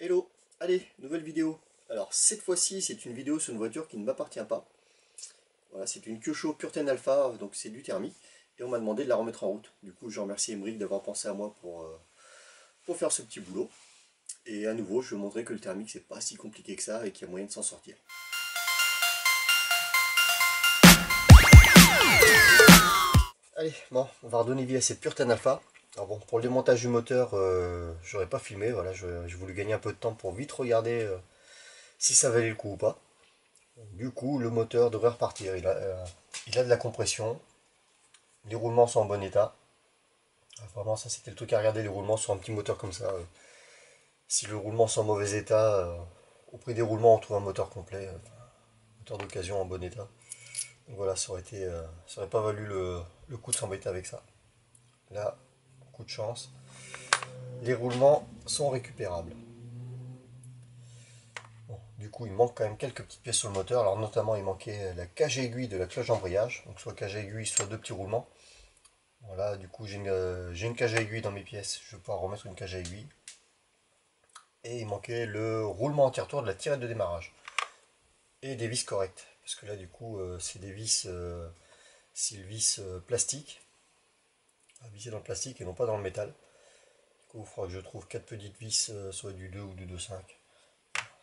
Hello, allez, nouvelle vidéo. Alors cette fois-ci c'est une vidéo sur une voiture qui ne m'appartient pas. Voilà, c'est une Kyosho Pure Alpha, donc c'est du thermique. Et on m'a demandé de la remettre en route. Du coup je remercie Emric d'avoir pensé à moi pour faire ce petit boulot. Et à nouveau je vais vous montrer que le thermique c'est pas si compliqué que ça et qu'il y a moyen de s'en sortir. Allez, bon, on va redonner vie à cette Pure Alpha. Alors bon, pour le démontage du moteur, j'aurais pas filmé, voilà, j'ai voulu gagner un peu de temps pour vite regarder si ça valait le coup ou pas. Du coup, le moteur devrait repartir. Il a de la compression. Les roulements sont en bon état. Ah, vraiment, ça c'était le truc à regarder, les roulements sur un petit moteur comme ça. Si le roulement est en mauvais état, au prix des roulements, on trouve un moteur complet, moteur d'occasion en bon état. Donc voilà, ça aurait pas valu le coup de s'embêter avec ça. Là, coup de chance. Les roulements sont récupérables. Bon, du coup, il manque quand même quelques petites pièces sur le moteur. Alors notamment, il manquait la cage aiguille de la cloche d'embrayage. Donc soit cage aiguille, soit deux petits roulements. Voilà, du coup, j'ai une cage à aiguille dans mes pièces. Je vais pouvoir remettre une cage à aiguille. Et il manquait le roulement anti-retour de la tirette de démarrage. Et des vis correctes. Parce que là, du coup, c'est des vis, c'est le vis plastique. À visser dans le plastique et non pas dans le métal. Du coup, il faudra que je trouve 4 petites vis, soit du 2 ou du 2,5.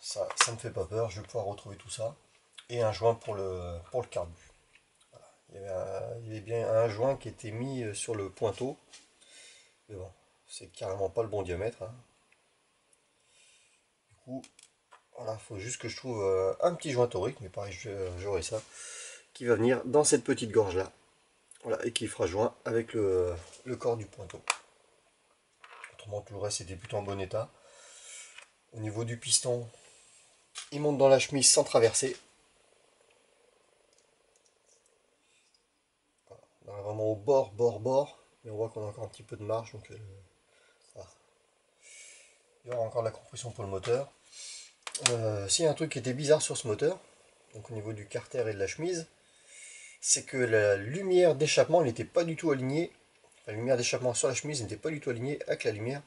Ça me fait pas peur, je vais pouvoir retrouver tout ça. Et un joint pour le carbu. Il y avait bien un joint qui était mis sur le pointeau. Mais bon, c'est carrément pas le bon diamètre, hein. Du coup, voilà, il faut juste que je trouve un petit joint torique, mais pareil, j'aurai ça, qui va venir dans cette petite gorge là. Voilà, et qui fera joint avec le corps du pointeau. Autrement, tout le reste était plutôt en bon état. Au niveau du piston, il monte dans la chemise sans traverser. On est vraiment au bord. Mais on voit qu'on a encore un petit peu de marge, donc voilà. Il y aura encore de la compression pour le moteur. S'il y a un truc qui était bizarre sur ce moteur, donc au niveau du carter et de la chemise, c'est que la lumière d'échappement n'était pas du tout alignée. La lumière d'échappement sur la chemise n'était pas du tout alignée avec la lumière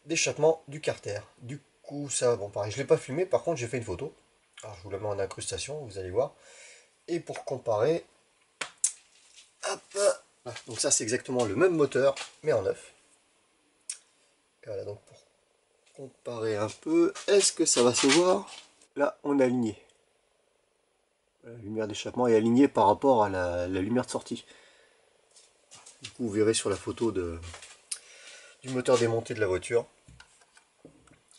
d'échappement du carter. Du coup, ça, bon, pareil, je ne l'ai pas filmé, par contre, j'ai fait une photo. Alors, je vous la mets en incrustation, vous allez voir. Et pour comparer, hop, donc ça, c'est exactement le même moteur, mais en neuf. Voilà, donc pour comparer un peu, est-ce que ça va se voir? Là, on est aligné. La lumière d'échappement est alignée par rapport à la lumière de sortie. Du coup, vous verrez sur la photo du moteur démonté de la voiture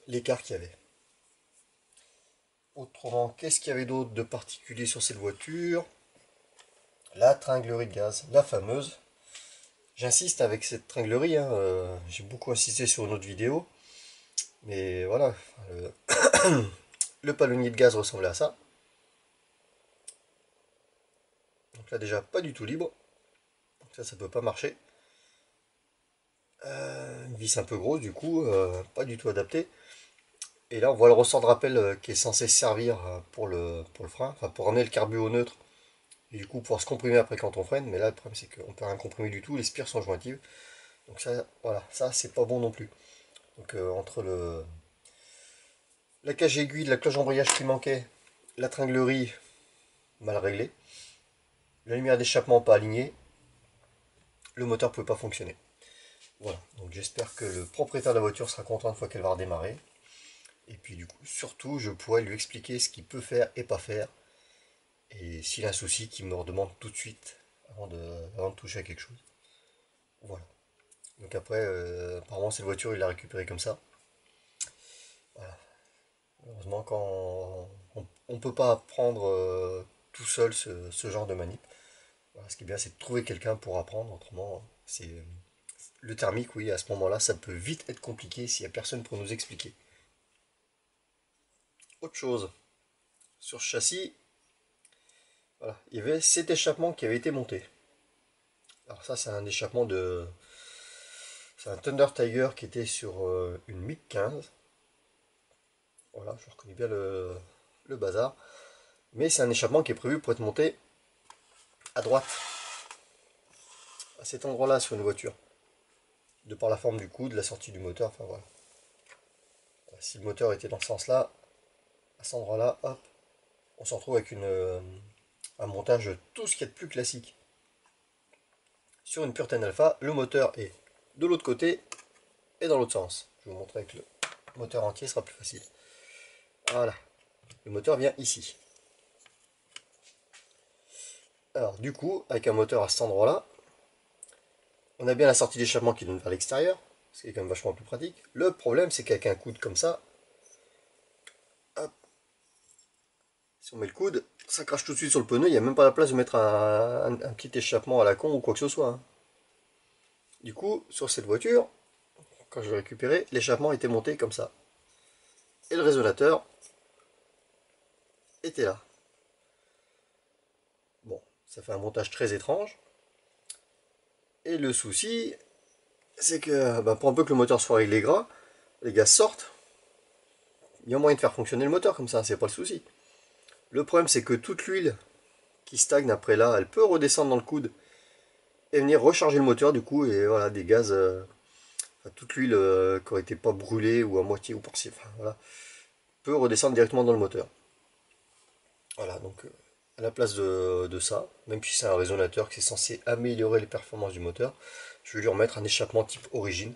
l'écart qu'il y avait. Autrement, qu'est-ce qu'il y avait d'autre de particulier sur cette voiture? La tringlerie de gaz, la fameuse. J'insiste avec cette tringlerie, hein, j'ai beaucoup insisté sur une autre vidéo. Mais voilà, le palonnier de gaz ressemblait à ça. Donc là déjà pas du tout libre. Donc ça peut pas marcher. Une vis un peu grosse du coup, pas du tout adaptée. Et là on voit le ressort de rappel qui est censé servir pour le frein, enfin pour ramener le carbu au neutre. Et du coup pouvoir se comprimer après quand on freine. Mais là le problème c'est qu'on peut rien comprimer du tout, les spires sont jointives. Donc ça, voilà, ça c'est pas bon non plus. Donc entre la cage aiguille, la cloche d'embrayage qui manquait, la tringlerie mal réglée, la lumière d'échappement pas alignée, le moteur ne pouvait pas fonctionner. Voilà, donc j'espère que le propriétaire de la voiture sera content une fois qu'elle va redémarrer. Et puis du coup, surtout, je pourrai lui expliquer ce qu'il peut faire et pas faire. Et s'il a un souci, qu'il me le redemande tout de suite avant de toucher à quelque chose. Voilà. Donc après, apparemment cette voiture, il l'a récupérée comme ça. Voilà. Heureusement quand on ne peut pas apprendre tout seul ce genre de manip. Voilà, ce qui est bien, c'est de trouver quelqu'un pour apprendre. Autrement, c'est le thermique, oui, à ce moment-là, ça peut vite être compliqué s'il n'y a personne pour nous expliquer. Autre chose, sur ce châssis, voilà, il y avait cet échappement qui avait été monté. Alors ça, c'est un échappement de... C'est un Thunder Tiger qui était sur une MiG 15. Voilà, je reconnais bien le bazar. Mais c'est un échappement qui est prévu pour être monté à droite, à cet endroit-là sur une voiture. De par la forme du coude, de la sortie du moteur, enfin voilà. Si le moteur était dans ce sens-là, à cet endroit-là, hop, on se retrouve avec un montage tout ce qu'il y a de plus classique. Sur une Pure 10 Alpha, le moteur est de l'autre côté et dans l'autre sens. Je vais vous montrer avec le moteur entier, ce sera plus facile. Voilà, le moteur vient ici. Alors du coup, avec un moteur à cet endroit-là, on a bien la sortie d'échappement qui donne vers l'extérieur, ce qui est quand même vachement plus pratique. Le problème, c'est qu'avec un coude comme ça, hop, si on met le coude, ça crache tout de suite sur le pneu, il n'y a même pas la place de mettre un petit échappement à la con ou quoi que ce soit. Hein. Du coup, sur cette voiture, quand je l'ai récupéré, l'échappement était monté comme ça. Et le résonateur était là. Bon, ça fait un montage très étrange. Et le souci, c'est que pour un peu que le moteur soit réglé gras, les gaz sortent. Il y a moyen de faire fonctionner le moteur comme ça, c'est pas le souci. Le problème, c'est que toute l'huile qui stagne après là, elle peut redescendre dans le coude et venir recharger le moteur du coup, et voilà, des gaz, toute l'huile qui aurait été pas brûlée ou à moitié ou par-ci, enfin, voilà, peut redescendre directement dans le moteur. Voilà, donc à la place de ça, même si c'est un résonateur qui est censé améliorer les performances du moteur, je vais lui remettre un échappement type origine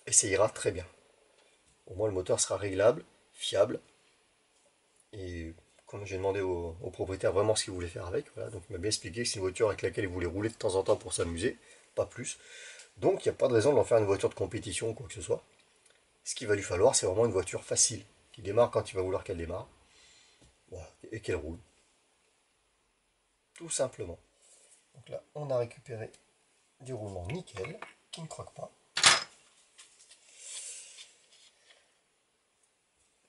et ça ira très bien. Au moins le moteur sera réglable, fiable, et comme j'ai demandé au propriétaire vraiment ce qu'il voulait faire avec, voilà, donc il m'a bien expliqué que c'est une voiture avec laquelle il voulait rouler de temps en temps pour s'amuser, pas plus. Donc il n'y a pas de raison d'en faire une voiture de compétition ou quoi que ce soit. Ce qu'il va lui falloir, c'est vraiment une voiture facile, qui démarre quand il va vouloir qu'elle démarre, voilà, et qu'elle roule. Tout simplement. Donc là, on a récupéré du roulement nickel, qui ne croque pas.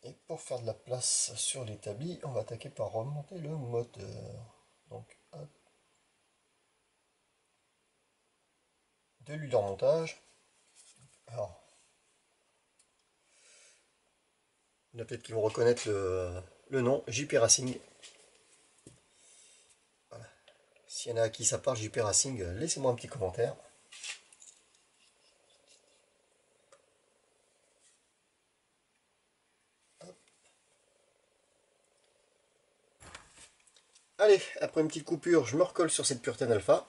Et pour faire de la place sur l'établi, on va attaquer par remonter le moteur. Donc, hop. De l'huile en montage. Alors, il y en a peut-être qui vont reconnaître le nom, JP Racing. Voilà. S'il y en a à qui ça part JP Racing, laissez-moi un petit commentaire. Hop. Allez, après une petite coupure, je me recolle sur cette Pure 10 Alpha.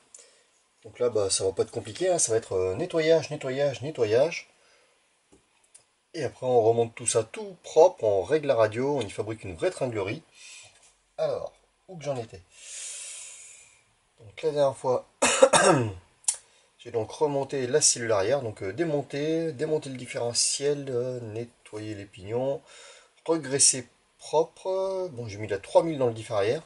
Donc là, ça va pas être compliqué, hein, ça va être nettoyage, nettoyage, nettoyage. Et après, on remonte tout ça tout propre, on règle la radio, on y fabrique une vraie tringlerie. Alors, où que j'en étais? Donc la dernière fois, j'ai donc remonté la cellule arrière, donc démonter le différentiel, nettoyer les pignons, regraisser propre. Bon, j'ai mis la 3000 dans le diff arrière.